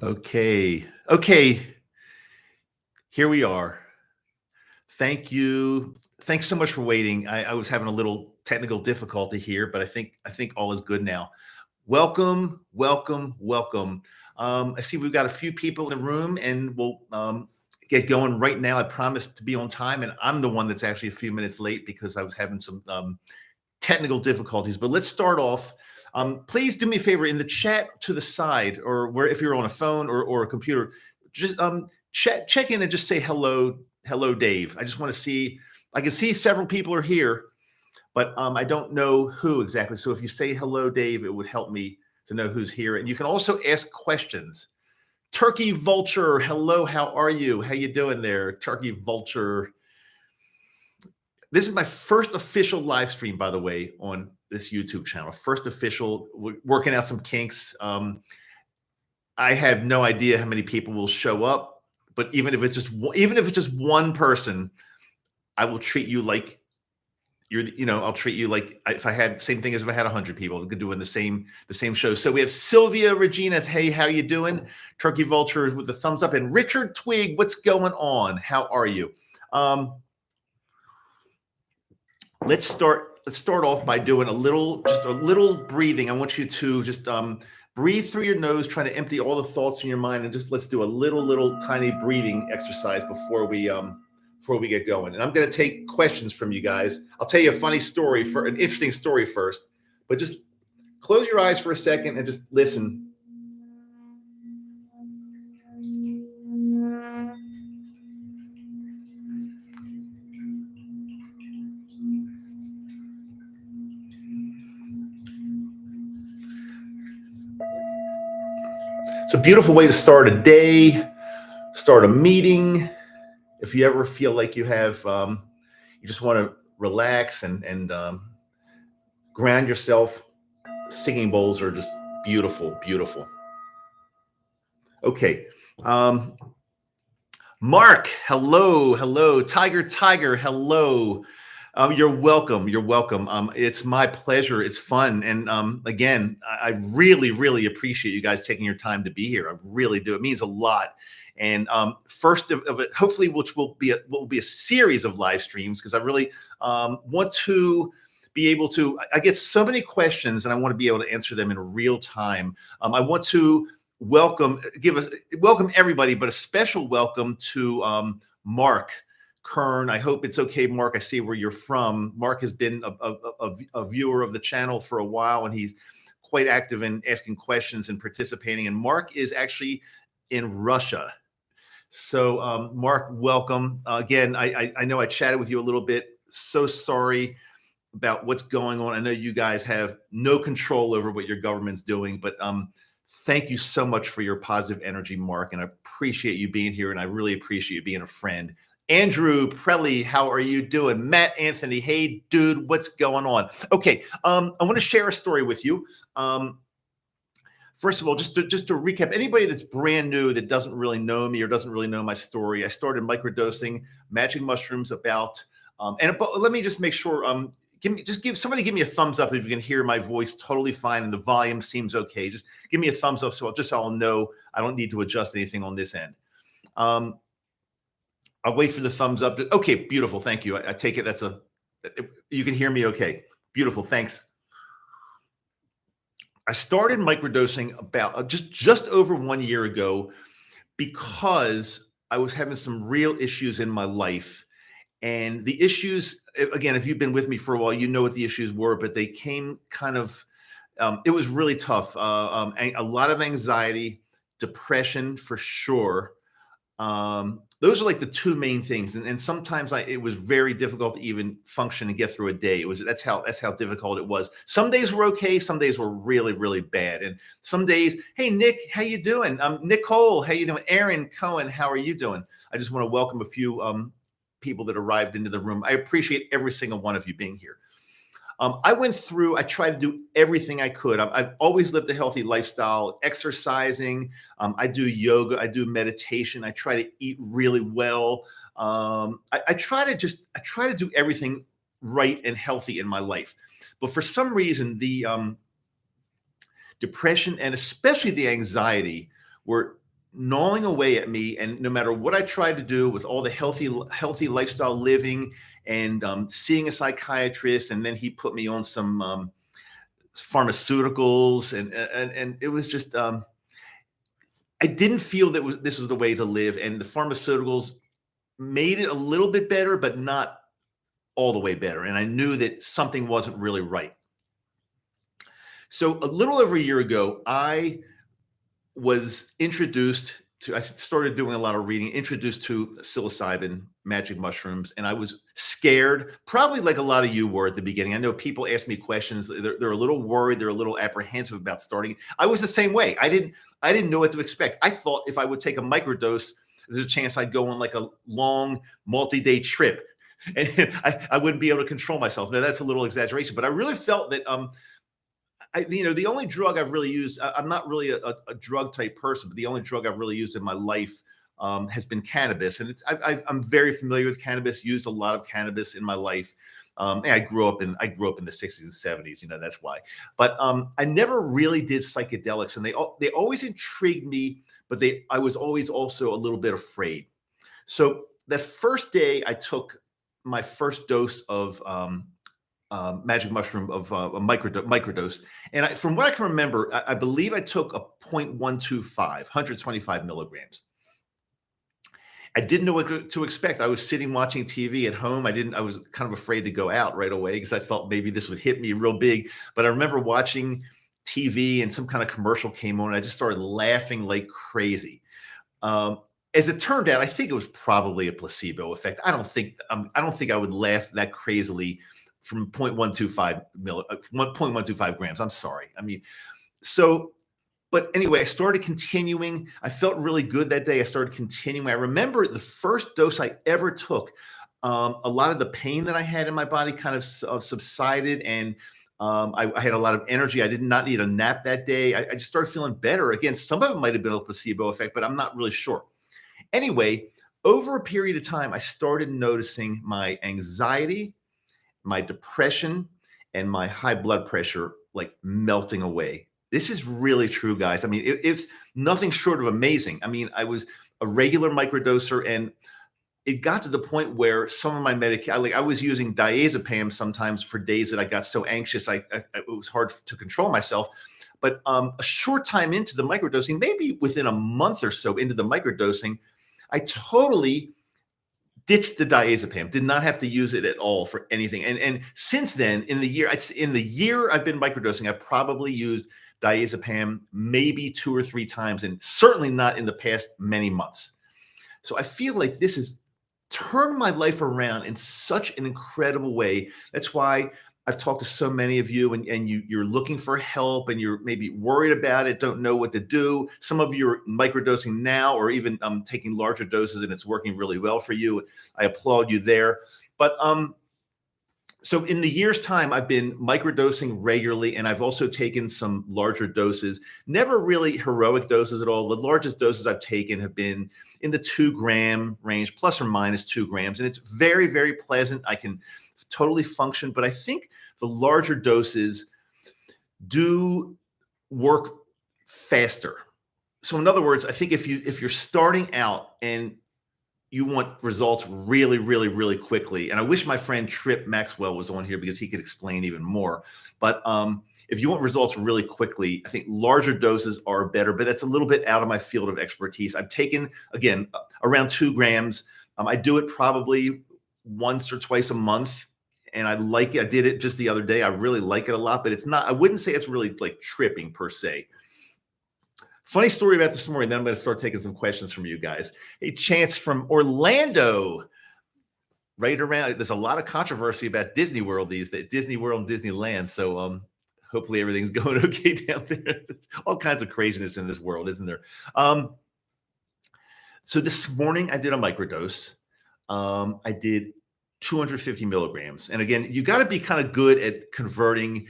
Okay. Okay. Here we are. Thank you. Thanks so much for waiting. I was having a little technical difficulty here, but I think all is good now. Welcome, welcome, welcome. I see we've got a few people in the room, and we'll get going right now. I promised to be on time, and I'm the one that's actually a few minutes late because I was having some technical difficulties. But let's start off. Please do me a favor in the chat to the side, or where if you're on a phone or a computer, just check in and just say hello, Dave. I just want to see. I can see several people are here, but I don't know who exactly. So if you say hello, Dave, it would help me to know who's here. And you can also ask questions. Turkey Vulture, hello, how are you? How you doing there, Turkey Vulture? This is my first official live stream, by the way, on this YouTube channel. First official, working out some kinks. I have no idea how many people will show up, but even if it's just one person, I will treat you like I'll treat you like if I had same thing as if I had 100 people doing the same show. So we have Sylvia Regina. Hey, how you doing? Turkey Vulture with the thumbs up, and Richard Twig. What's going on? How are you? Let's start off by doing just a little breathing. I want you to just breathe through your nose, trying to empty all the thoughts in your mind, and just let's do a little tiny breathing exercise before we get going. And I'm going to take questions from you guys. I'll tell you an interesting story first, but just close your eyes for a second and just listen. It's a beautiful way to start a day, start a meeting. If you ever feel like you have, you just want to relax and ground yourself, singing bowls are just beautiful, beautiful. Okay. Mark, hello. Tiger, hello. You're welcome. It's my pleasure. It's fun. And again, I really appreciate you guys taking your time to be here. I really do. It means a lot. And first of it, hopefully, which will be a series of live streams, because I really want to be able to. I get so many questions, and I want to be able to answer them in real time. I want to welcome everybody, but a special welcome to Mark Kern. I hope it's okay, Mark. I see where you're from. Mark has been a viewer of the channel for a while, and he's quite active in asking questions and participating. And Mark is actually in Russia. So, Mark, welcome. Again, I know I chatted with you a little bit. So sorry about what's going on. I know you guys have no control over what your government's doing, but thank you so much for your positive energy, Mark. And I appreciate you being here, and I really appreciate you being a friend. Andrew Prelli, how are you doing? Matt Anthony, hey, dude, what's going on? Okay, I want to share a story with you. First of all, just to recap, anybody that's brand new that doesn't really know me or doesn't really know my story, I started microdosing magic mushrooms about, but let me just make sure, somebody give me a thumbs up if you can hear my voice totally fine and the volume seems okay. Just give me a thumbs up so I'll know I don't need to adjust anything on this end. I'll wait for the thumbs up. Okay, beautiful. Thank you. I take it you can hear me okay. Beautiful. Thanks. I started microdosing about just over 1 year ago because I was having some real issues in my life. And the issues, again, if you've been with me for a while, you know what the issues were, but they came kind of, it was really tough. A lot of anxiety, depression for sure. Those are like the two main things. And sometimes it was very difficult to even function and get through a day. That's how difficult it was. Some days were okay. Some days were really, really bad. And some days, hey, Nick, how you doing? Nicole, how you doing? Aaron Cohen, how are you doing? I just want to welcome a few people that arrived into the room. I appreciate every single one of you being here. I tried to do everything I could. I've always lived a healthy lifestyle, exercising. I do yoga. I do meditation. I try to eat really well. I try to do everything right and healthy in my life. But for some reason, the depression and especially the anxiety were gnawing away at me. And no matter what I tried to do with all the healthy lifestyle living and seeing a psychiatrist, and then he put me on some pharmaceuticals, and it was just I didn't feel that this was the way to live. And the pharmaceuticals made it a little bit better, but not all the way better. And I knew that something wasn't really right. So a little over a year ago, I started doing a lot of reading, introduced to psilocybin, magic mushrooms, and I was scared, probably like a lot of you were at the beginning. I know people ask me questions. They're a little worried. They're a little apprehensive about starting. I was the same way. I didn't know what to expect. I thought if I would take a microdose, there's a chance I'd go on like a long multi-day trip and I wouldn't be able to control myself. Now that's a little exaggeration, but I really felt that the only drug I've really used, I'm not really a drug type person, but the only drug I've really used in my life has been cannabis. And I'm very familiar with cannabis, used a lot of cannabis in my life. And I grew up in the 60s and 70s, that's why. But I never really did psychedelics, and they always intrigued me, but I was always also a little bit afraid. So the first day I took my first dose of magic mushroom of a microdose. And from what I can remember, I believe I took a 0.125, 125 milligrams. I didn't know what to expect. I was sitting watching TV at home. I was kind of afraid to go out right away because I thought maybe this would hit me real big. But I remember watching TV and some kind of commercial came on, and I just started laughing like crazy. As it turned out, I think it was probably a placebo effect. I don't think I would laugh that crazily from 0.125 grams. I'm sorry. But anyway, I started continuing. I felt really good that day. I started continuing. I remember the first dose I ever took, a lot of the pain that I had in my body kind of subsided, and I had a lot of energy. I did not need a nap that day. I just started feeling better. Again, some of it might have been a placebo effect, but I'm not really sure. Anyway, over a period of time, I started noticing my anxiety, my depression, and my high blood pressure like melting away. This is really true, guys. It's nothing short of amazing. I was a regular microdoser, and it got to the point where some of my medication, I was using diazepam sometimes for days that I got so anxious, it was hard to control myself. But a short time into the microdosing, maybe within a month or so into the microdosing, I totally ditched the diazepam, did not have to use it at all for anything. And since then, in the year I've been microdosing, I've probably used diazepam maybe 2 or 3 times, and certainly not in the past many months. So I feel like this has turned my life around in such an incredible way. That's why I've talked to so many of you, and you're looking for help, and you're maybe worried about it, don't know what to do. Some of you are microdosing now, or even taking larger doses, and it's working really well for you. I applaud you there. But so in the year's time, I've been microdosing regularly, and I've also taken some larger doses, never really heroic doses at all. The largest doses I've taken have been in the 2-gram range, plus or minus 2 grams. And it's very, very pleasant. I can totally function, but I think the larger doses do work faster. So in other words, I think if you're starting out and you want results really, really, really quickly, and I wish my friend Trip Maxwell was on here because he could explain even more. But if you want results really quickly, I think larger doses are better, but that's a little bit out of my field of expertise. I've taken, again, around 2 grams. I do it probably once or twice a month, and I like it. I did it just the other day. I really like it a lot, but I wouldn't say it's really like tripping per se. Funny story about this morning. Then I'm going to start taking some questions from you guys. A Chance from Orlando. Right around, there's a lot of controversy about Disney World Disney World and Disneyland. So hopefully everything's going okay down there. All kinds of craziness in this world, isn't there? So this morning I did a microdose. I did 250 milligrams. And again, you got to be kind of good at converting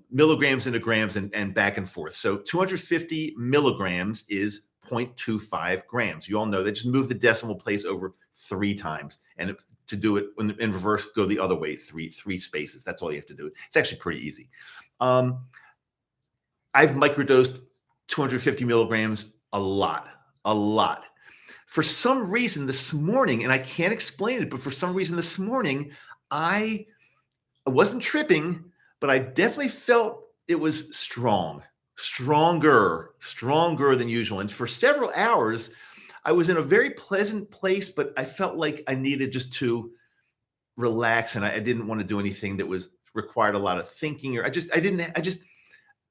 milligrams into grams and back and forth. So 250 milligrams is 0.25 grams. You all know that. Just move the decimal place over 3 times. And to do it in reverse, go the other way, three spaces. That's all you have to do. It's actually pretty easy. I've microdosed 250 milligrams a lot. a lot. For some reason this morning, and I can't explain it, but for some reason this morning, I wasn't tripping, but I definitely felt it was stronger than usual. And for several hours, I was in a very pleasant place, but I felt like I needed just to relax, and I didn't want to do anything that was required a lot of thinking, or I just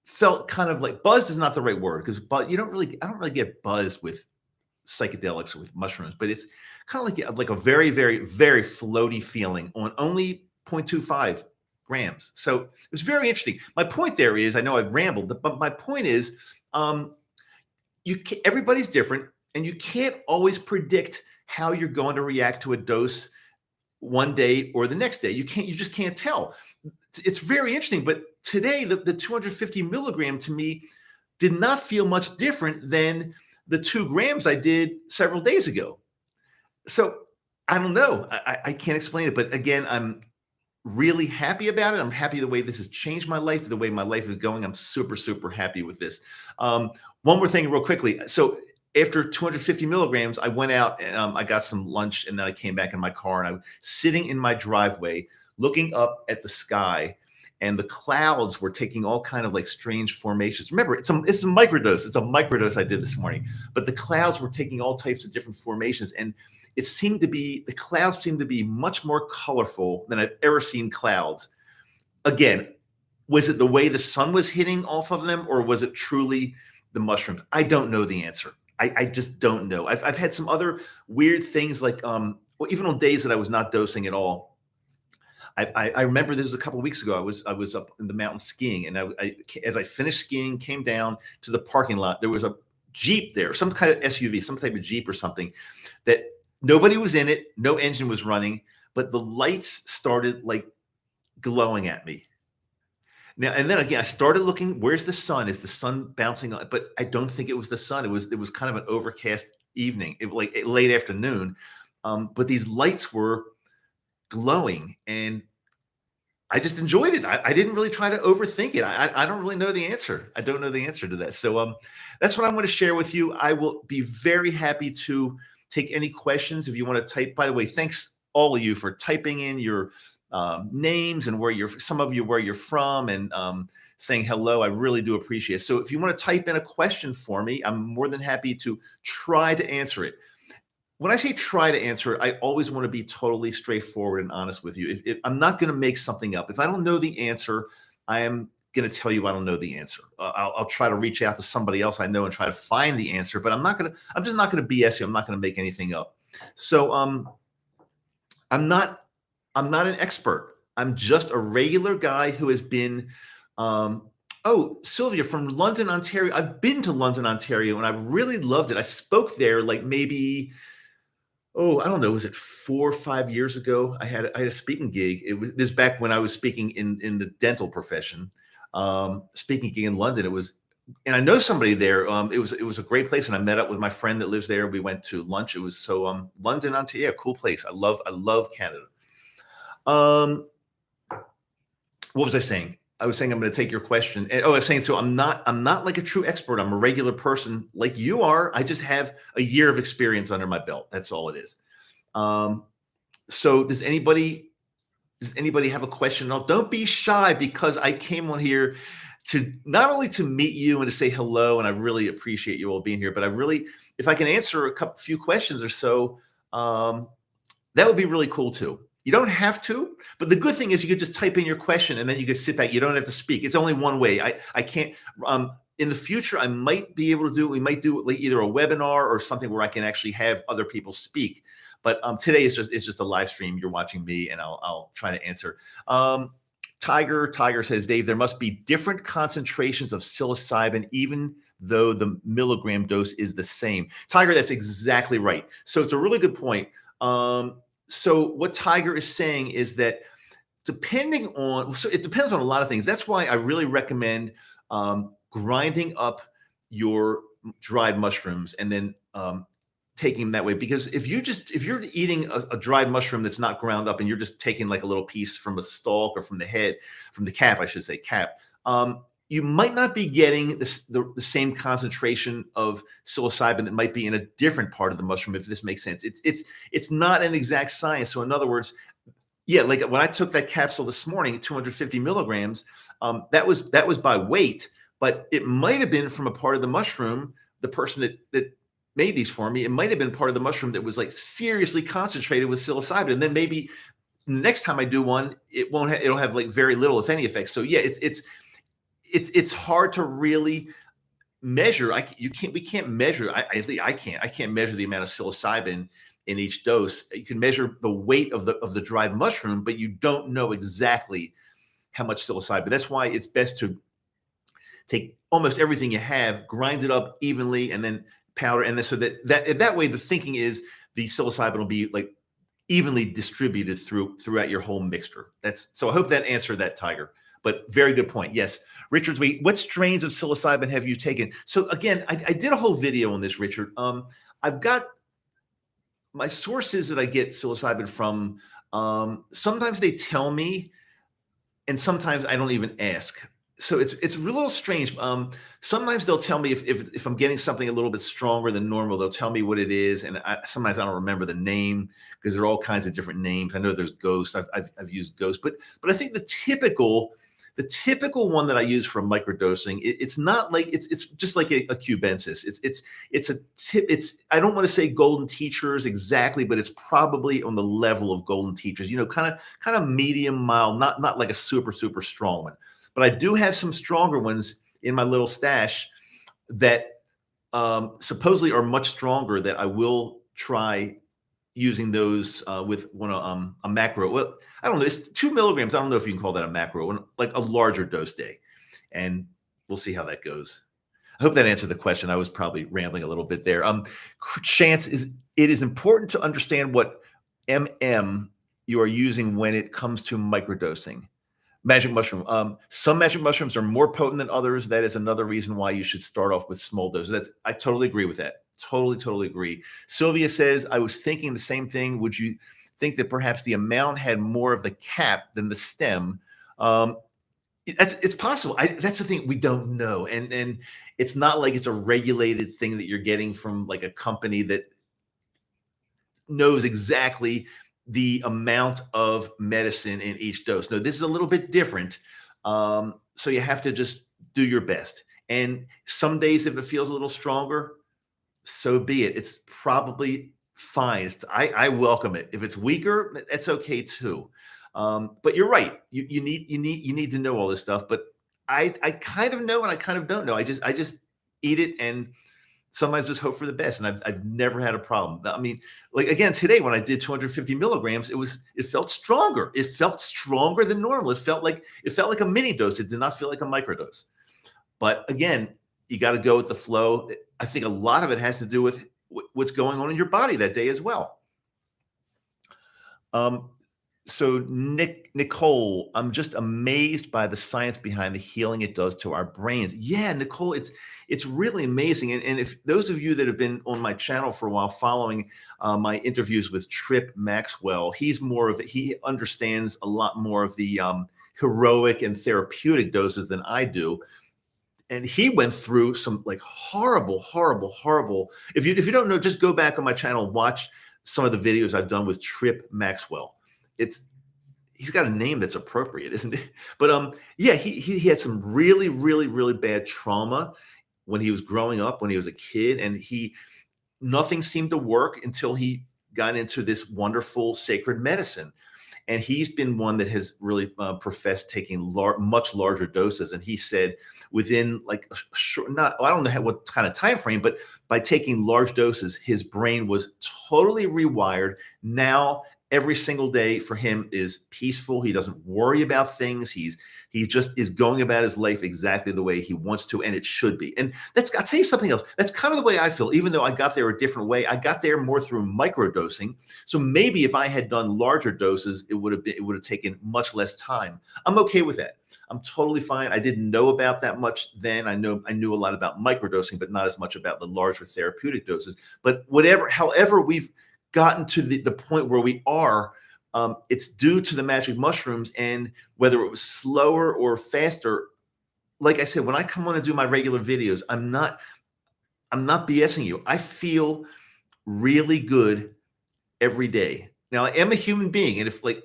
felt kind of like buzzed is not the right word, because but I don't really get buzzed with psychedelics or with mushrooms, but it's kind of like a very, very, very floaty feeling on only 0.25 grams. So it was very interesting. My point there is, I know I've rambled, but my point is, um, everybody's different, and you can't always predict how you're going to react to a dose one day or the next day. You just can't tell. It's very interesting. But today, the 250 milligram to me did not feel much different than the 2 grams I did several days ago. So I don't know. I can't explain it. But again, I'm really happy about it. I'm happy the way this has changed my life, the way my life is going. I'm super, super happy with this. One more thing real quickly. So after 250 milligrams, I went out and I got some lunch, and then I came back in my car, and I was sitting in my driveway looking up at the sky, and the clouds were taking all kind of like strange formations. Remember, it's a microdose. It's a microdose I did this morning, but the clouds were taking all types of different formations, and the clouds seemed to be much more colorful than I've ever seen clouds. Again, was it the way the sun was hitting off of them, or was it truly the mushrooms? I don't know the answer. I just don't know. I've had some other weird things, like well, even on days that I was not dosing at all. I remember this was a couple of weeks ago. I was up in the mountains skiing, and as I finished skiing, came down to the parking lot. There was a Jeep there, some kind of SUV, some type of Jeep or something, that nobody was in it, no engine was running, but the lights started like glowing at me. Now, and then again, I started looking, where's the sun? Is the sun bouncing on? But I don't think it was the sun. It was kind of an overcast evening, like late afternoon. But these lights were glowing, and I just enjoyed it. I didn't really try to overthink it. I don't really know the answer. I don't know the answer to that. So that's what I'm going to share with you. I will be very happy to take any questions if you want to type. By the way, thanks all of you for typing in your names and some of you where you're from, and saying hello. I really do appreciate it. So if you want to type in a question for me, I'm more than happy to try to answer it. When I say try to answer it, I always want to be totally straightforward and honest with you. If I'm not going to make something up. If I don't know the answer, I am going to tell you I don't know the answer. I'll try to reach out to somebody else I know and try to find the answer, but I'm just not going to BS you. I'm not going to make anything up. So I'm not an expert. I'm just a regular guy who has been oh, Sylvia from London, Ontario. I've been to London, Ontario, and I really loved it. I spoke there like maybe, I don't know, was it 4 or 5 years ago? I had a speaking gig. This is back when I was speaking in the dental profession. Speaking gig in London. And I know somebody there. It was a great place, and I met up with my friend that lives there. We went to lunch. It was London, Ontario, yeah, cool place. I love Canada. What was I saying? I was saying I'm going to take your question. And, I was saying, so I'm not like a true expert. I'm a regular person like you are. I just have a year of experience under my belt. That's all it is. So does anybody have a question? No, don't be shy, because I came on here to not only to meet you and to say hello, and I really appreciate you all being here, but if I can answer a few questions or so, that would be really cool too. You don't have to, but the good thing is you could just type in your question, and then you can sit back. You don't have to speak. It's only one way. I can't, in the future, I might be able to we might do like either a webinar or something where I can actually have other people speak. But today it's just a live stream. You're watching me, and I'll try to answer. Tiger says, Dave, there must be different concentrations of psilocybin, even though the milligram dose is the same. Tiger, that's exactly right. So it's a really good point. So what Tiger is saying is that it depends on a lot of things. That's why I really recommend grinding up your dried mushrooms and then taking them that way. Because if you're eating a dried mushroom that's not ground up, and you're just taking like a little piece from a stalk or from the cap, I should say, you might not be getting the same concentration of psilocybin that might be in a different part of the mushroom, if this makes sense. It's not an exact science. So in other words, yeah, like when I took that capsule this morning, 250 milligrams, that was by weight, but it might have been from a part of the mushroom. The person that made these for me, it might have been part of the mushroom that was like seriously concentrated with psilocybin, and then maybe next time I do one, it'll have like very little, if any, effects. So yeah, it's hard to really measure. We can't measure. I can't measure the amount of psilocybin in each dose. You can measure the weight of the dried mushroom, but you don't know exactly how much psilocybin. That's why it's best to take almost everything you have, grind it up evenly, and then powder. And then so that way, the thinking is the psilocybin will be like evenly distributed throughout your whole mixture. So I hope that answered that, Tiger. But very good point. Yes. Richard's wait, what strains of psilocybin have you taken? So again, I did a whole video on this, Richard. I've got my sources that I get psilocybin from. Sometimes they tell me, and sometimes I don't even ask. So it's a little strange. Sometimes they'll tell me if I'm getting something a little bit stronger than normal, they'll tell me what it is, and sometimes I don't remember the name because there are all kinds of different names. I know there's Ghost. I've used Ghost, but I think the typical one that I use for microdosing, it's not like it's just like a cubensis. It's I don't want to say golden teachers exactly, but it's probably on the level of golden teachers. Kind of medium mild, not like a super strong one. But I do have some stronger ones in my little stash that supposedly are much stronger that I will try using those with a macro. Well, I don't know. It's 2 milligrams. I don't know if you can call that a macro, like a larger dose day. And we'll see how that goes. I hope that answered the question. I was probably rambling a little bit there. Chance, it is important to understand what you are using when it comes to microdosing. Magic mushroom. Some magic mushrooms are more potent than others. That is another reason why you should start off with small doses. I totally agree with that. Totally agree. Sylvia says, I was thinking the same thing. Would you think that perhaps the amount had more of the cap than the stem? It's possible. That's the thing. We don't know. And it's not like it's a regulated thing that you're getting from like a company that knows exactly the amount of medicine in each dose. No, this is a little bit different. So you have to just do your best. And some days, if it feels a little stronger, so be it. It's probably fine. I welcome it. If it's weaker, that's okay too. But you're right. You need to know all this stuff. But I kind of know and I kind of don't know. I just eat it and sometimes just hope for the best. And I've never had a problem. I mean, like again, today when I did 250 milligrams, it felt stronger. It felt stronger than normal. It felt like a mini dose. It did not feel like a microdose. But again, you got to go with the flow. I think a lot of it has to do with what's going on in your body that day as well. So Nicole, I'm just amazed by the science behind the healing it does to our brains. Yeah, Nicole, it's really amazing. And if those of you that have been on my channel for a while, following my interviews with Trip Maxwell, he understands a lot more of the heroic and therapeutic doses than I do. And he went through some like horrible. If you don't know, just go back on my channel and watch some of the videos I've done with Trip Maxwell. He's got a name that's appropriate, isn't it? But yeah, he had some really bad trauma when he was growing up, when he was a kid, and nothing seemed to work until he got into this wonderful sacred medicine. And he's been one that has really professed taking much larger doses. And he said within like a short, I don't know what kind of time frame, but by taking large doses, his brain was totally rewired. Now every single day for him is peaceful. He doesn't worry about things. He just is going about his life exactly the way he wants to, and it should be. And I'll tell you something else. That's kind of the way I feel, even though I got there a different way. I got there more through microdosing. So maybe if I had done larger doses, it would have taken much less time. I'm okay with that. I'm totally fine. I didn't know about that much then. I knew a lot about microdosing, but not as much about the larger therapeutic doses. But however we've gotten to the point where we are, it's due to the magic mushrooms. And whether it was slower or faster, like I said, when I come on and do my regular videos, I'm not BSing you. I feel really good every day. Now, I am a human being, and if, like,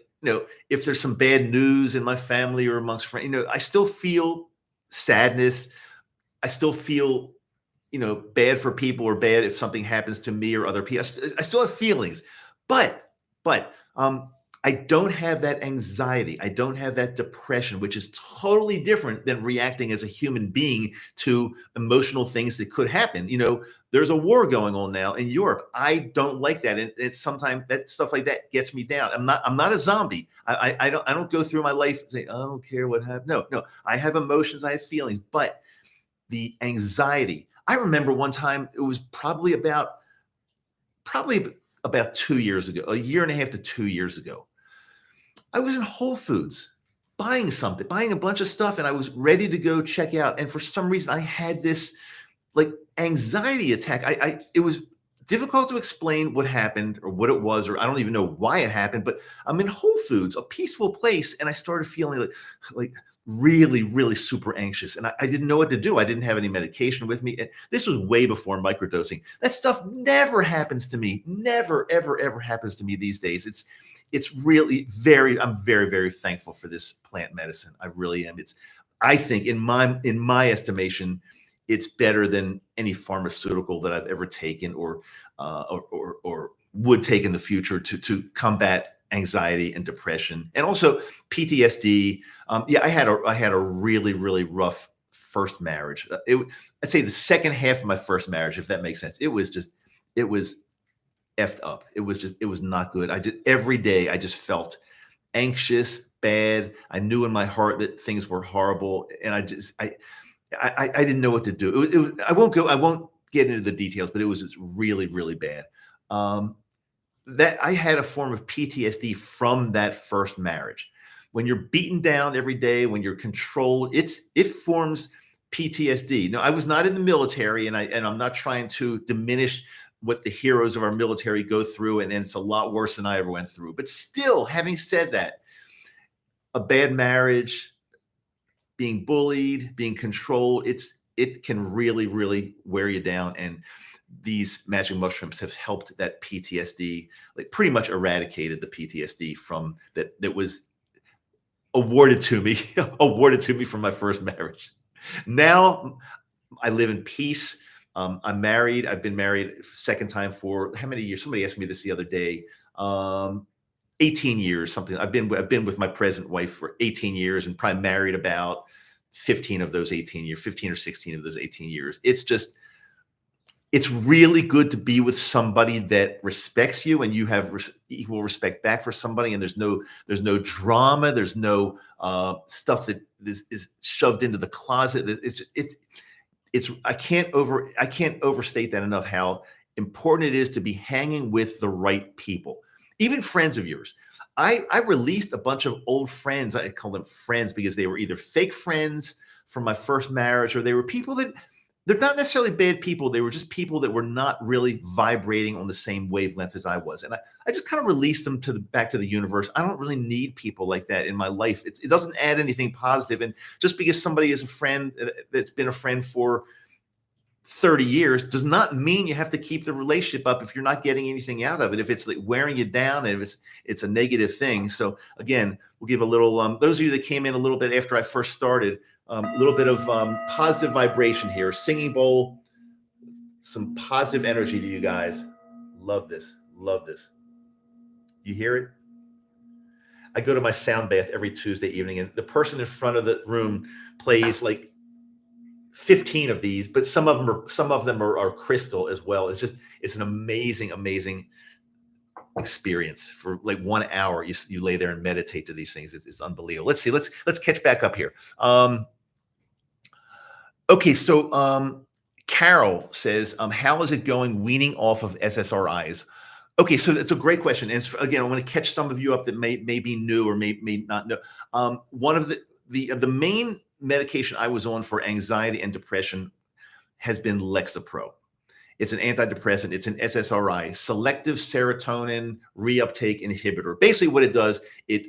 if there's some bad news in my family or amongst friends, I still feel sadness. I still feel, bad for people, or bad if something happens to me or other people. I still have feelings, but I don't have that anxiety. I don't have that depression, which is totally different than reacting as a human being to emotional things that could happen. There's a war going on now in Europe. I don't like that, and it's sometimes that stuff like that gets me down. I'm not a zombie. I don't go through my life and say, I don't care what happened. No, no, I have emotions, I have feelings, but the anxiety. I remember one time, it was probably about 2 years ago, a year and a half to 2 years ago. I was in Whole Foods buying something, buying a bunch of stuff, and I was ready to go check out. And for some reason, I had this like anxiety attack. It was difficult to explain what happened or what it was, or I don't even know why it happened. But I'm in Whole Foods, a peaceful place, and I started feeling like really, really super anxious, and I didn't know what to do. I didn't have any medication with me. This was way before microdosing. That stuff never happens to me. Never, ever, ever happens to me these days. It's really I'm very, very thankful for this plant medicine. I really am. I think in my estimation, it's better than any pharmaceutical that I've ever taken, or would take in the future to combat anxiety and depression, and also PTSD. Yeah, I had a really, really rough first marriage. I'd say the second half of my first marriage, if that makes sense. It was effed up. It was not good. Every day I just felt anxious, bad. I knew in my heart that things were horrible, and I didn't know what to do. I won't get into the details, but it was just really, really bad. That I had a form of PTSD from that first marriage. When you're beaten down every day, when you're controlled, it forms PTSD. No, I was not in the military, and I'm not trying to diminish what the heroes of our military go through, and it's a lot worse than I ever went through. But still, having said that, a bad marriage, being bullied, being controlled, it can really, really wear you down. And these magic mushrooms have helped that PTSD, like pretty much eradicated the PTSD from that was awarded to me, from my first marriage. Now I live in peace. I'm married. I've been married second time for how many years? Somebody asked me this the other day. 18 years, something. I've been with my present wife for 18 years, and probably married about 15 of those 18 years, 15 or 16 of those 18 years. It's really good to be with somebody that respects you, and you have equal respect back for somebody. And there's no drama. There's no stuff that is shoved into the closet. I can't overstate that enough, how important it is to be hanging with the right people, even friends of yours. I released a bunch of old friends. I call them friends because they were either fake friends from my first marriage, or they were people that they're not necessarily bad people. They were just people that were not really vibrating on the same wavelength as I was. And I just kind of released them back to the universe. I don't really need people like that in my life. It doesn't add anything positive. And just because somebody is a friend that's been a friend for 30 years does not mean you have to keep the relationship up if you're not getting anything out of it, if it's like wearing you down, and if it's a negative thing. So again, we'll give a little, those of you that came in a little bit after I first started, a little bit of positive vibration here, singing bowl, some positive energy to you guys. Love this. Love this. You hear it? I go to my sound bath every Tuesday evening, and the person in front of the room plays like 15 of these, but some of them are crystal as well. It's an amazing, amazing experience. For like 1 hour, you lay there and meditate to these things. It's unbelievable. Let's see. Let's catch back up here. Okay, so Carol says, how is it going weaning off of SSRIs? Okay, so that's a great question. And again, I want to catch some of you up that may be new or may not know. One of the main medication I was on for anxiety and depression has been Lexapro. It's an antidepressant. It's an SSRI, selective serotonin reuptake inhibitor. Basically what it does, it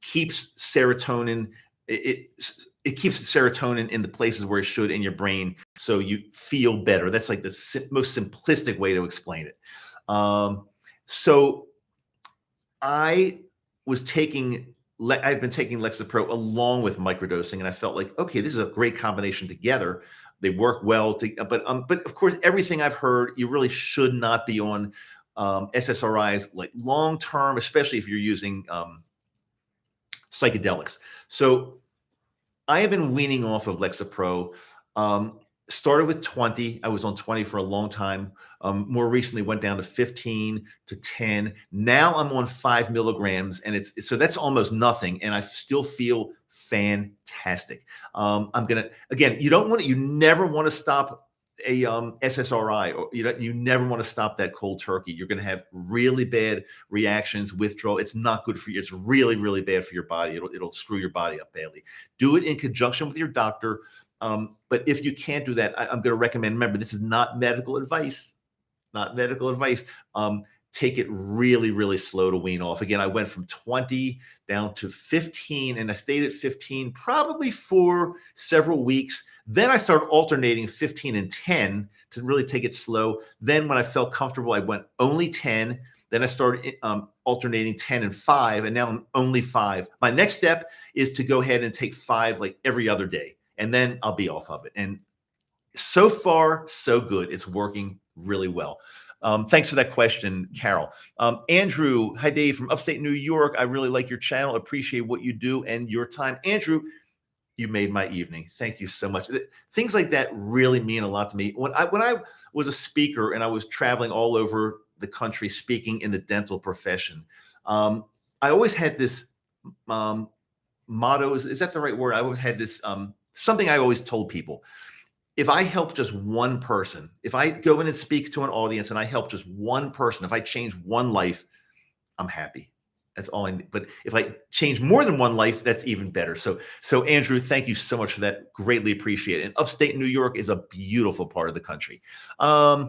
keeps serotonin it keeps serotonin in the places where it should in your brain, so you feel better. That's like the most simplistic way to explain it. So I was taking I've been taking Lexapro along with microdosing, and I felt like, okay, this is a great combination together. They work well. But of course, everything I've heard, you really should not be on SSRIs like long term, especially if you're using psychedelics. So I have been weaning off of Lexapro. Um, Started with 20. I was on 20 for a long time. More recently, went down to 15 to 10. Now I'm on 5 milligrams, and so that's almost nothing, and I still feel fantastic. I'm gonna again. You never want to stop a SSRI, or you never want to stop that cold turkey. You're going to have really bad reactions, withdrawal. It's not good for you. It's really, really bad for your body. It'll screw your body up badly. Do it in conjunction with your doctor. But if you can't do that, I'm going to recommend, remember, this is not medical advice, not medical advice. Take it really, really slow to wean off. Again, I went from 20 down to 15, and I stayed at 15 probably for several weeks. Then I started alternating 15 and 10 to really take it slow. Then when I felt comfortable, I went only 10. Then I started alternating 10 and 5, and now I'm only 5. My next step is to go ahead and take 5 like every other day, and then I'll be off of it. And so far, so good. It's working really well. Thanks for that question, Carol. Andrew, hi, Dave, from upstate New York. I really like your channel. Appreciate what you do and your time. Andrew, you made my evening. Thank you so much. Things like that really mean a lot to me. When I was a speaker and I was traveling all over the country speaking in the dental profession, I always had this motto. Is that the right word? I always had this something I always told people. If I help just one person, if I go in and speak to an audience and I help just one person, if I change one life, I'm happy. That's all I need. But if I change more than one life, that's even better. So Andrew, thank you so much for that. Greatly appreciate it. And upstate New York is a beautiful part of the country. My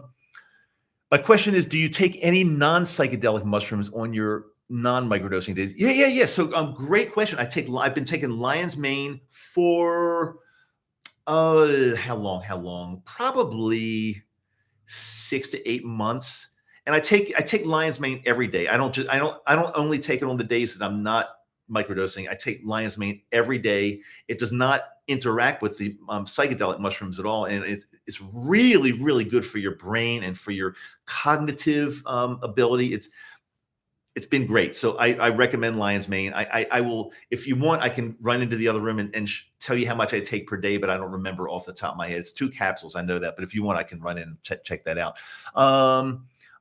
question is, do you take any non-psychedelic mushrooms on your non-microdosing days? Yeah. So great question. I've been taking lion's mane for how long? Probably 6 to 8 months. And I take lion's mane every day. I don't only take it on the days that I'm not microdosing. I take lion's mane every day. It does not interact with the psychedelic mushrooms at all, and it's really, really good for your brain and for your cognitive ability. It's been great. So I recommend lion's mane. I will, if you want, I can run into the other room and tell you how much I take per day, but I don't remember off the top of my head. It's 2 capsules. I know that, but if you want, I can run in and check that out.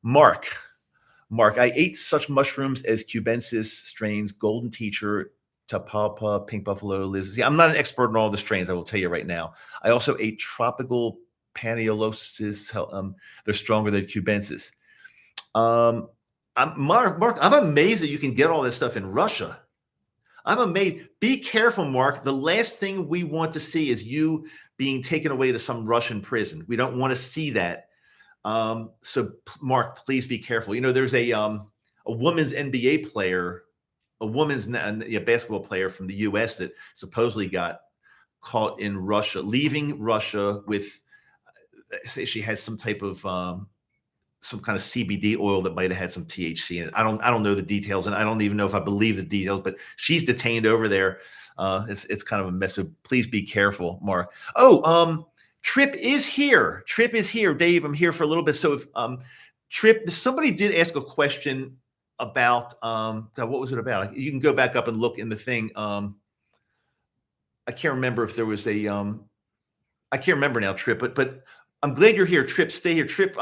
Mark, I ate such mushrooms as cubensis strains, golden teacher, tapalpa, pink buffalo, lizards. Yeah, I'm not an expert in all the strains. I will tell you right now. I also ate tropical paniolosis. They're stronger than cubensis. Mark, I'm amazed that you can get all this stuff in Russia. I'm amazed. Be careful, Mark. The last thing we want to see is you being taken away to some Russian prison. We don't want to see that. So, Mark, please be careful. There's a women's NBA player, a women's basketball player from the U.S. that supposedly got caught in Russia, leaving Russia with, she has some type of some kind of CBD oil that might have had some THC in it. I don't know the details, and I don't even know if I believe the details, but she's detained over there. It's kind of a mess. So please be careful, Mark. Trip is here. Dave, I'm here for a little bit. So if Trip, somebody did ask a question about God, what was it about? You can go back up and look in the thing. I can't remember if there was a I can't remember now, Trip, but I'm glad you're here. Trip, stay here. Trip,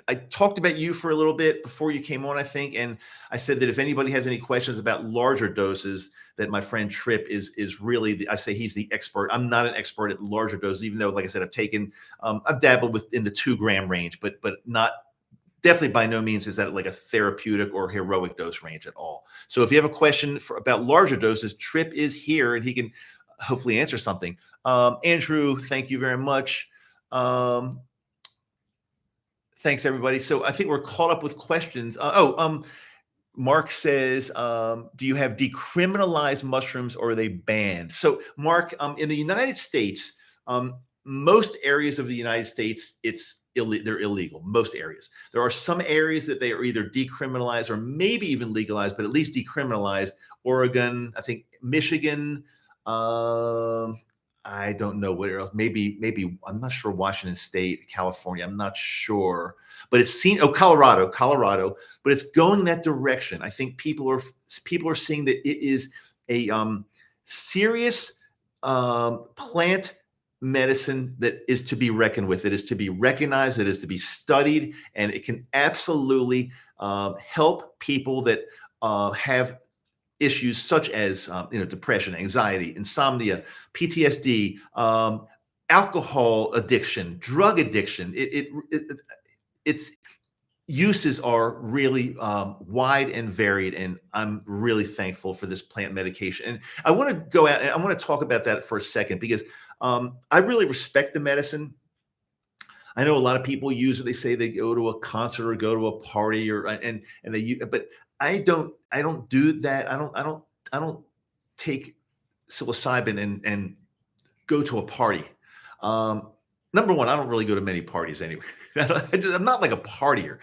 I talked about you for a little bit before you came on, I think, and I said that if anybody has any questions about larger doses, that my friend Trip is really, I say he's the expert. I'm not an expert at larger doses, even though, like I said, I've dabbled in the 2-gram range, but not, definitely by no means is that like a therapeutic or heroic dose range at all. So if you have a question about larger doses, Trip is here and he can hopefully answer something. Andrew, thank you very much. Thanks, everybody. So I think we're caught up with questions. Mark says, do you have decriminalized mushrooms or are they banned? So, Mark, in the United States, um, most areas of the United States, they're illegal. Most areas. There are some areas that they are either decriminalized or maybe even legalized, but at least decriminalized. Oregon, I think Michigan. Um, I don't know where else. Maybe I'm not sure. Washington State, California. I'm not sure, but it's seen. Oh, Colorado, but it's going in that direction. I think people are seeing that it is a serious plant medicine that is to be reckoned with. It is to be recognized. It is to be studied, and it can absolutely help people that have issues such as depression, anxiety, insomnia, PTSD, alcohol addiction, drug addiction. Its uses are really wide and varied, and I'm really thankful for this plant medication. And I want to go out and I want to talk about that for a second because I really respect the medicine. I know a lot of people use it. They say they go to a concert or go to a party and but I don't do that. I don't take psilocybin and go to a party. Um, Number one, I don't really go to many parties anyway. I'm not like a partier.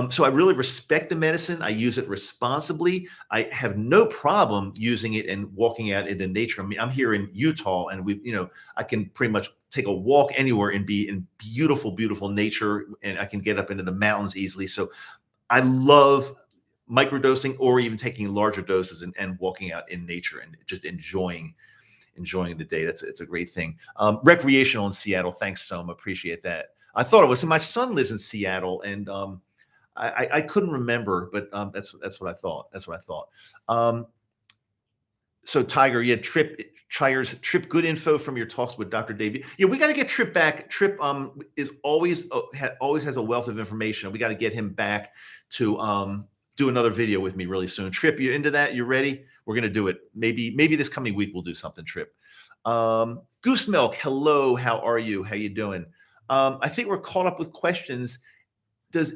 So I really respect the medicine. I use it responsibly. I have no problem using it and walking out into nature. I mean, I'm here in Utah, and I can pretty much take a walk anywhere and be in beautiful, beautiful nature, and I can get up into the mountains easily. So I love microdosing or even taking larger doses and walking out in nature and just enjoying the day. It's a great thing. Recreational in Seattle. Thanks, Soma. Appreciate that. I thought it was. So my son lives in Seattle, and I couldn't remember, but that's what I thought. That's what I thought. So Tiger, yeah, Trip, good info from your talks with Dr. Dave. Yeah, we got to get Trip back. Trip is always has a wealth of information. We got to get him back to do another video with me really soon. Trip, you into that? You ready? We're gonna do it. Maybe this coming week we'll do something. Trip. Goose Milk, hello. How are you? How you doing? I think we're caught up with questions. Does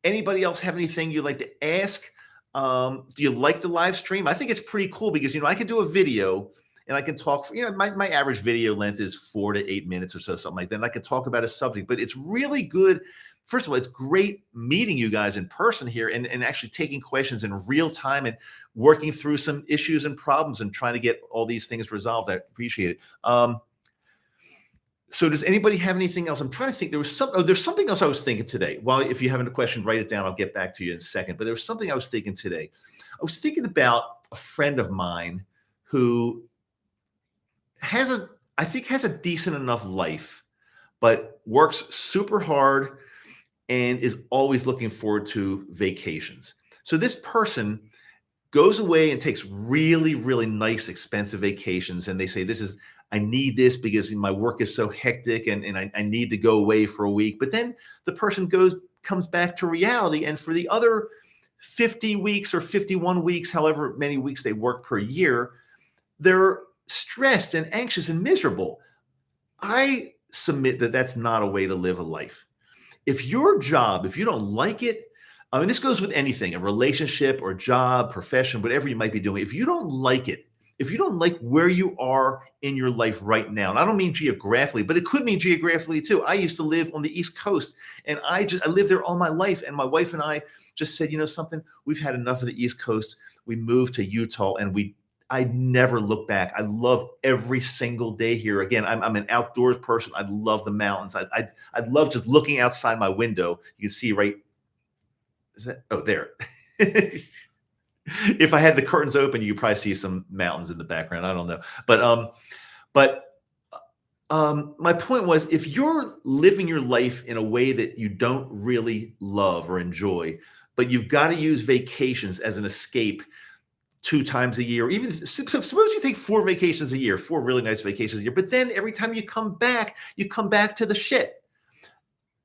anybody else have anything you'd like to ask? Do you like the live stream? I think it's pretty cool because I can do a video and I can talk for, my average video length is 4 to 8 minutes or so, something like that. And I can talk about a subject, but it's really good. First of all, it's great meeting you guys in person here and actually taking questions in real time and working through some issues and problems and trying to get all these things resolved. I appreciate it. So does anybody have anything else? I'm trying to think. There's something else I was thinking today. Well, if you have a question, write it down. I'll get back to you in a second. But there was something I was thinking today. I was thinking about a friend of mine who has a decent enough life, but works super hard and is always looking forward to vacations. So this person goes away and takes really, really nice, expensive vacations. And they say, I need this because my work is so hectic and I need to go away for a week. But then the person comes back to reality. And for the other 50 weeks or 51 weeks, however many weeks they work per year, they're stressed and anxious and miserable. I submit that that's not a way to live a life. If your job, if you don't like it, I mean, this goes with anything, a relationship or job, profession, whatever you might be doing. If you don't like it, if you don't like where you are in your life right now, and I don't mean geographically, but it could mean geographically too. I used to live on the East Coast and I lived there all my life. And my wife and I just said, something, we've had enough of the East Coast. We moved to Utah and I never look back. I love every single day here. Again, I'm an outdoors person. I love the mountains. I love just looking outside my window. You can see right. Is that? Oh, there. If I had the curtains open, you could probably see some mountains in the background. I don't know. But my point was, if you're living your life in a way that you don't really love or enjoy, but you've got to use vacations as an escape 2 times a year, or even suppose you take 4 vacations a year, 4 really nice vacations a year, but then every time you come back to the shit.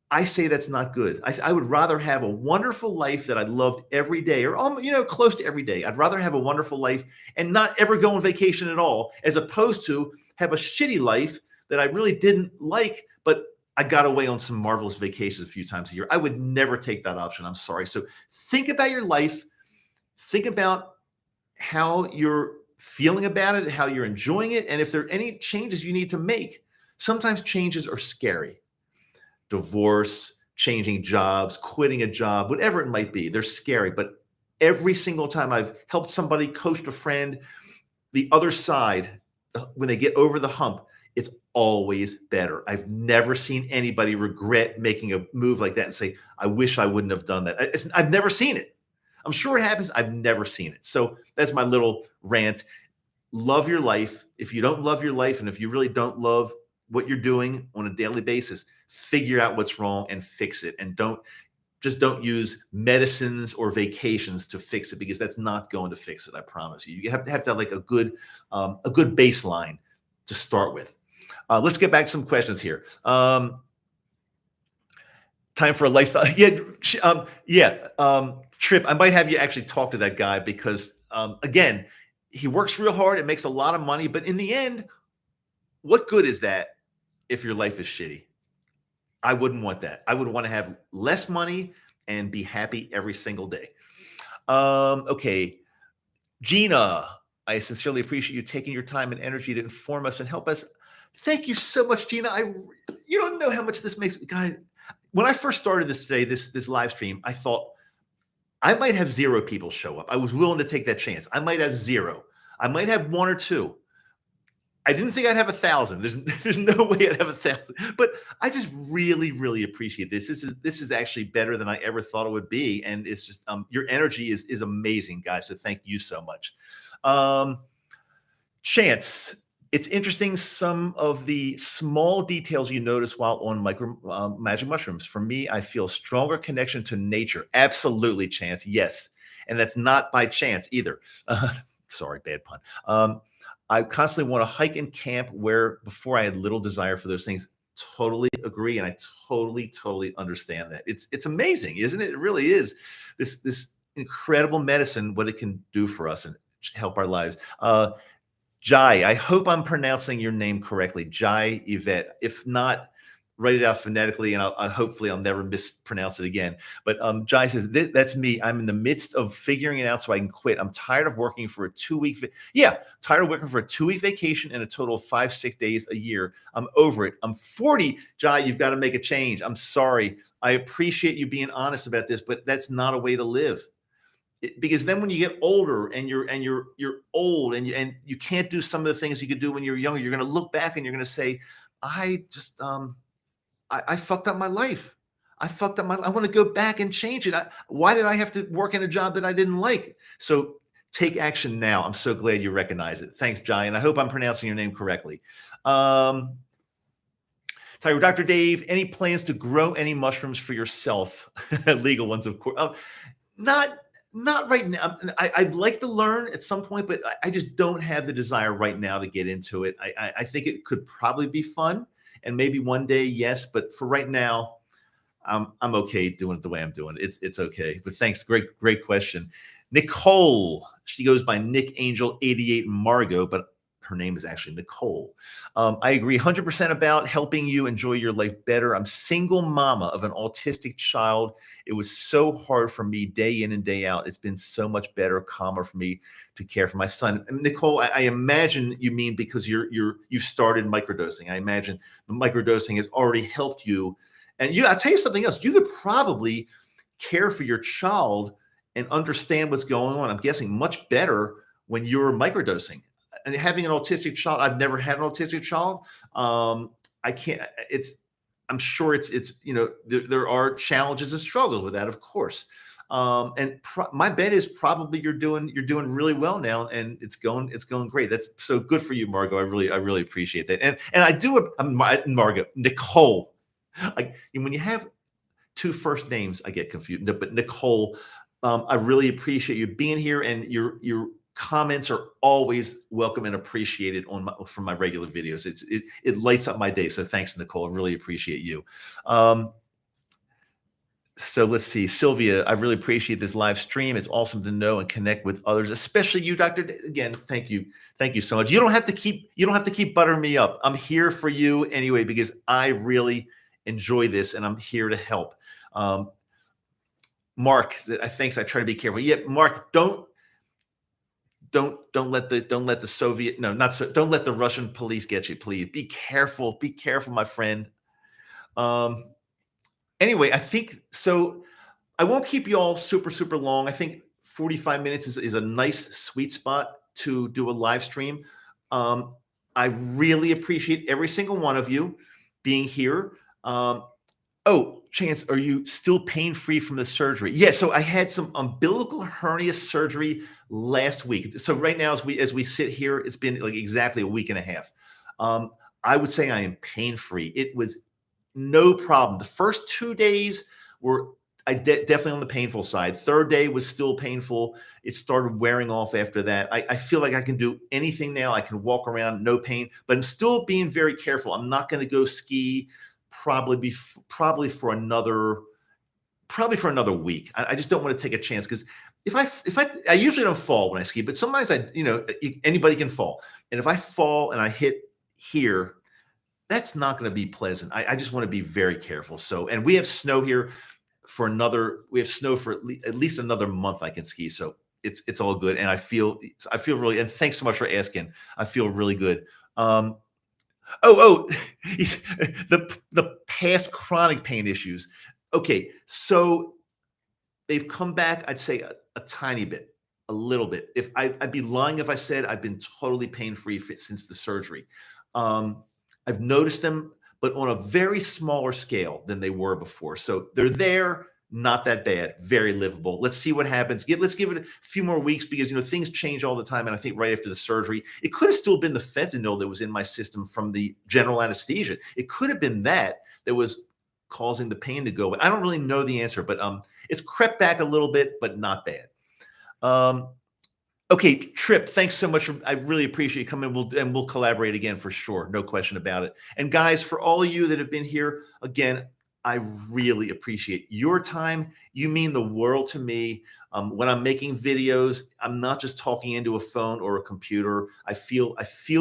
I say that's not good. I would rather have a wonderful life that I loved every day or, close to every day. I'd rather have a wonderful life and not ever go on vacation at all, as opposed to have a shitty life that I really didn't like, but I got away on some marvelous vacations a few times a year. I would never take that option. I'm sorry. So think about your life. Think about how you're feeling about it, how you're enjoying it, and if there are any changes you need to make. Sometimes changes are scary. Divorce, changing jobs, quitting a job, whatever it might be, they're scary. But every single time I've helped somebody, coached a friend, the other side, when they get over the hump, it's always better. I've never seen anybody regret making a move like that and say, I wish I wouldn't have done that. I've never seen it. I'm sure it happens. I've never seen it. So that's my little rant. Love your life. If you don't love your life, and if you really don't love what you're doing on a daily basis, figure out what's wrong and fix it. And don't use medicines or vacations to fix it, because that's not going to fix it. I promise you. You have to have like a good baseline to start with. Let's get back to some questions here. Time for a lifestyle. Trip. I might have you actually talk to that guy, because again, he works real hard and makes a lot of money, but in the end, what good is that if your life is shitty? I wouldn't want that. I would want to have less money and be happy every single day. Okay. Gina, I sincerely appreciate you taking your time and energy to inform us and help us. Thank you so much, Gina. You don't know how much this makes me, guys. When I first started this today, this live stream, I thought I might have 0 people show up. I was willing to take that chance. I might have 0. I might have 1 or 2. I didn't think I'd have 1,000. There's no way I'd have 1,000. But I just really, really appreciate this. This is actually better than I ever thought it would be, and it's just your energy is amazing, guys. So thank you so much. Chance, it's interesting some of the small details you notice while on magic mushrooms. For me, I feel stronger connection to nature. Absolutely, Chance. Yes, and that's not by chance either. Sorry, bad pun. I constantly want to hike and camp, where before I had little desire for those things. Totally agree, and I totally understand that. It's amazing, isn't it? It really is. This incredible medicine, what it can do for us and help our lives. Jai, I hope I'm pronouncing your name correctly. Jai Yvette. If not, write it out phonetically, and hopefully I'll never mispronounce it again. But Jai says, that's me. I'm in the midst of figuring it out so I can quit. I'm tired of working for a 2-week. Tired of working for a 2-week vacation and a total of 5 sick days a year. I'm over it. I'm 40. Jai, you've got to make a change. I'm sorry. I appreciate you being honest about this, but that's not a way to live. Because then when you get older and you're old and you can't do some of the things you could do when you're younger, you're going to look back and you're going to say, I just I fucked up my life. I want to go back and change it. Why did I have to work in a job that I didn't like? So take action now. I'm so glad you recognize it. Thanks, Jai. And I hope I'm pronouncing your name correctly. Dr. Dave, any plans to grow any mushrooms for yourself? Legal ones, of course. Not right now. I'd like to learn at some point, but I just don't have the desire right now to get into it. I think it could probably be fun. And maybe one day, yes, but for right now, I'm okay doing it the way I'm doing it. It's okay. But thanks, great question. Nicole, she goes by Nick Angel 88 Margot, but her name is actually Nicole. I agree 100% about helping you enjoy your life better. I'm single mama of an autistic child. It was so hard for me day in and day out. It's been so much better, calmer for me to care for my son. And Nicole, I imagine you mean because you've started microdosing. I imagine the microdosing has already helped you. And I'll tell you something else. You could probably care for your child and understand what's going on, I'm guessing, much better when you're microdosing. And having an autistic child, I've never had an autistic child. I can't. I'm sure it's there are challenges and struggles with that, of course. And my bet is probably you're doing really well now, and it's going great. That's so good for you, Margot. I really appreciate that. And I do, Margot, Nicole. Like when you have 2 first names, I get confused. But Nicole, I really appreciate you being here, and your comments are always welcome and appreciated from my regular videos. It lights up my day. So thanks, Nicole. I really appreciate you. So let's see, Sylvia, I really appreciate this live stream. It's awesome to know and connect with others, especially you, Dr. Again, thank you so much. You don't have to keep buttering me up. I'm here for you anyway, because I really enjoy this and I'm here to help. Mark, I thinks I try to be careful. Yeah, Mark, don't let the Soviet, no, not so, don't let the Russian police get you, please. Be careful, my friend. Um, anyway, I think so. I won't keep you all super long. I think 45 minutes is a nice sweet spot to do a live stream. Um, I really appreciate every single one of you being here. Oh, Chance, are you still pain-free from the surgery? Yeah, so I had some umbilical hernia surgery last week. So right now, as we sit here, it's been like exactly a week and a half. Um, I would say I am pain-free. It was no problem. The first 2 days were definitely on the painful side. Third day was still painful. It started wearing off after that. I feel like I can do anything now. I can walk around, no pain, but I'm still being very careful. I'm not going to go ski probably for another week. I just don't want to take a chance because if I usually don't fall when I ski, but sometimes anybody can fall, and if I fall and I hit here, that's not going to be pleasant. I just want to be very careful. So, and we have snow here we have snow for at least another month I can ski. So it's all good. And I feel really, and thanks so much for asking. I feel really good. Oh, the past chronic pain issues. Okay, so they've come back, I'd say a tiny bit, a little bit. If I'd be lying if I said I've been totally pain-free since the surgery. I've noticed them, but on a very smaller scale than they were before. So they're there, not that bad, very livable. Let's see what happens. Let's give it a few more weeks because things change all the time. And I think right after the surgery, it could have still been the fentanyl that was in my system from the general anesthesia. It could have been that was causing the pain to go away. I don't really know the answer, but it's crept back a little bit, but not bad. Okay, Trip, thanks so much. I really appreciate you coming. We'll collaborate again for sure. No question about it. And guys, for all of you that have been here, again, I really appreciate your time. You mean the world to me. When I'm making videos, I'm not just talking into a phone or a computer. I feel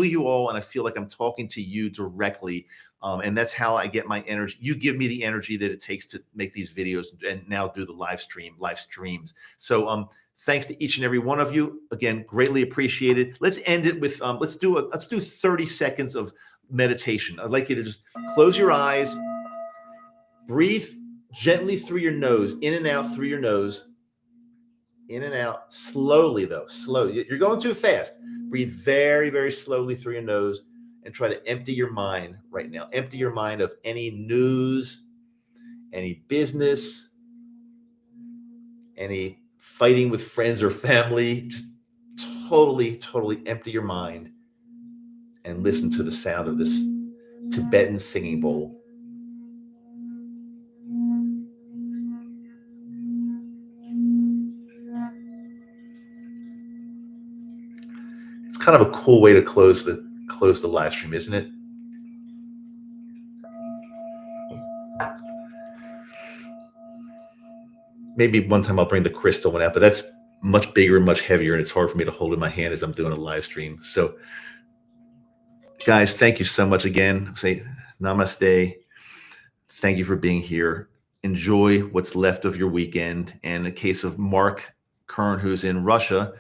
you all, and I feel like I'm talking to you directly. And that's how I get my energy. You give me the energy that it takes to make these videos and now do the live streams. So thanks to each and every one of you. Again, greatly appreciated. Let's end it with let's do 30 seconds of meditation. I'd like you to just close your eyes, breathe gently through your nose, in and out through your nose, in and out, slowly though, slow. You're going too fast. Breathe very, very slowly through your nose and try to empty your mind right now. Empty your mind of any news, any business, any fighting with friends or family. Just totally empty your mind and listen to the sound of this Tibetan singing bowl. It's kind of a cool way to close the live stream, isn't it? Maybe one time I'll bring the crystal one out, but that's much bigger and much heavier, and it's hard for me to hold in my hand as I'm doing a live stream. So guys, thank you so much again. Say namaste. Thank you for being here. Enjoy what's left of your weekend. And in the case of Mark Kern, who's in Russia,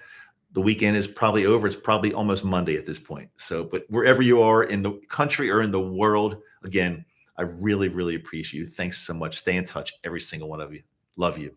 the weekend is probably over. It's probably almost Monday at this point. So, but wherever you are in the country or in the world, again, I really appreciate you. Thanks so much. Stay in touch, every single one of you. Love you.